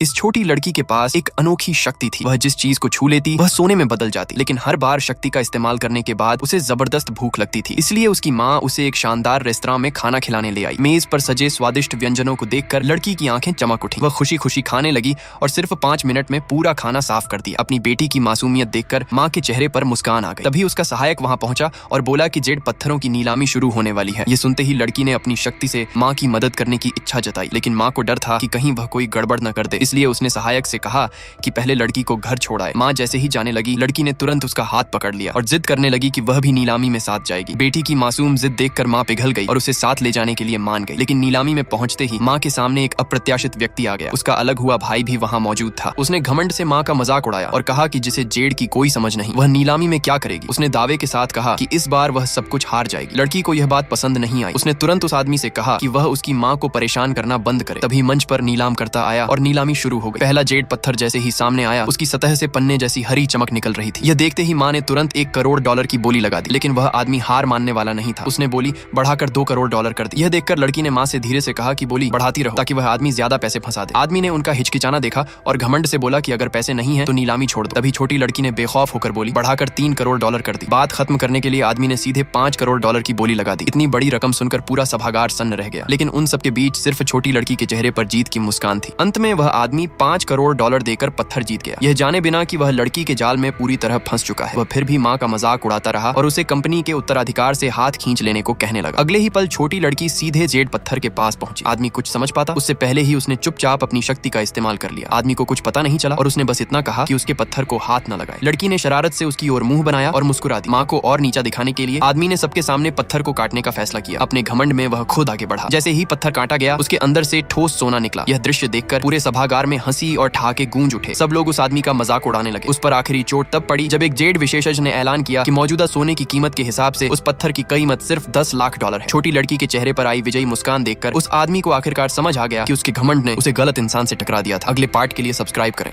इस छोटी लड़की के पास एक अनोखी शक्ति थी। वह जिस चीज को छू लेती वह सोने में बदल जाती, लेकिन हर बार शक्ति का इस्तेमाल करने के बाद उसे जबरदस्त भूख लगती थी। इसलिए उसकी माँ उसे एक शानदार रेस्तरां में खाना खिलाने ले आई। मेज पर सजे स्वादिष्ट व्यंजनों को देखकर लड़की की आंखें चमक उठी। वह खुशी खुशी खाने लगी और सिर्फ 5 मिनट में पूरा खाना साफ कर दिया। अपनी बेटी की मासूमियत देखकर माँ के चेहरे पर मुस्कान आ गई। तभी उसका सहायक वहाँ पहुंचा और बोला कि जेड पत्थरों की नीलामी शुरू होने वाली है। ये सुनते ही लड़की ने अपनी शक्ति से माँ की मदद करने की इच्छा जताई, लेकिन माँ को डर था कि कहीं वह कोई गड़बड़ न कर दे। इसलिए उसने सहायक से कहा कि पहले लड़की को घर छोड़ाए। माँ जैसे ही जाने लगी, लड़की ने तुरंत उसका हाथ पकड़ लिया और जिद करने लगी कि वह भी नीलामी में साथ जाएगी। बेटी की मासूम जिद देखकर माँ पिघल गई और उसे साथ ले जाने के लिए मान गई। लेकिन नीलामी में पहुंचते ही माँ के सामने एक अप्रत्याशित व्यक्ति आ गया। उसका अलग हुआ भाई भी वहाँ मौजूद था। उसने घमंड से माँ का मजाक उड़ाया और कहा कि जिसे जेड की कोई समझ नहीं, वह नीलामी में क्या करेगी। उसने दावे के साथ कहा कि इस बार वह सब कुछ हार जाएगी। लड़की को यह बात पसंद नहीं आई। उसने तुरंत उस आदमी से कहा कि वह उसकी माँ को परेशान करना बंद करे। तभी मंच पर नीलाम करता आया और नीलामी शुरू हो गई। पहला जेड पत्थर जैसे ही सामने आया, उसकी सतह से पन्ने जैसी हरी चमक निकल रही थी। यह देखते ही माँ ने तुरंत $1 करोड़ की बोली लगा दी, लेकिन वह आदमी हार मानने वाला नहीं था। उसने बोली बढ़ाकर $2 करोड़ कर दी। यह देखकर लड़की ने माँ से धीरे से कहा कि बोली बढ़ाती रहो ताकि वह आदमी ज्यादा पैसे फंसा दे। आदमी ने उनका हिचकिचाना देखा और घमंड से बोला कि अगर पैसे नहीं है तो नीलामी छोड़ दो। तभी छोटी लड़की ने बेखौफ होकर बोली बढ़ाकर $3 करोड़ कर दी। बात खत्म करने के लिए आदमी ने सीधे $5 करोड़ की बोली लगा दी। इतनी बड़ी रकम सुनकर पूरा सभागार सन्न रह गया, लेकिन उन सबके बीच सिर्फ छोटी लड़की के चेहरे पर जीत की मुस्कान थी। अंत में वह आदमी $5 करोड़ देकर पत्थर जीत गया, यह जाने बिना कि वह लड़की के जाल में पूरी तरह फंस चुका है। वह फिर भी माँ का मजाक उड़ाता रहा और उसे कंपनी के उत्तराधिकार से हाथ खींच लेने को कहने लगा। अगले ही पल छोटी लड़की सीधे जेड पत्थर के पास पहुंची। आदमी कुछ समझ पाता उससे पहले ही उसने चुपचाप अपनी शक्ति का इस्तेमाल कर लिया। आदमी को कुछ पता नहीं चला और उसने बस इतना कहा कि उसके पत्थर को हाथ न लगाए। लड़की ने शरारत से उसकी ओर मुंह बनाया और मुस्कुरा दी। माँ को और नीचा दिखाने के लिए आदमी ने सबके सामने पत्थर को काटने का फैसला किया। अपने घमंड में वह खुद आगे बढ़ा। जैसे ही पत्थर काटा गया, उसके अंदर से ठोस सोना निकला। यह दृश्य देखकर पूरे सभागार में हंसी और ठहाके गूंज उठे। सब लोग उस आदमी का मजाक उड़ाने लगे। उस पर आखिरी चोट तब पड़ी जब एक जेड विशेषज्ञ ने ऐलान किया कि मौजूदा सोने की कीमत के हिसाब से उस पत्थर की कीमत सिर्फ $10 लाख है। छोटी लड़की के चेहरे पर आई विजयी मुस्कान देखकर उस आदमी को आखिरकार समझ आ गया कि उसके घमंड ने उसे गलत इंसान से टकरा दिया था। अगले पार्ट के लिए सब्सक्राइब करें।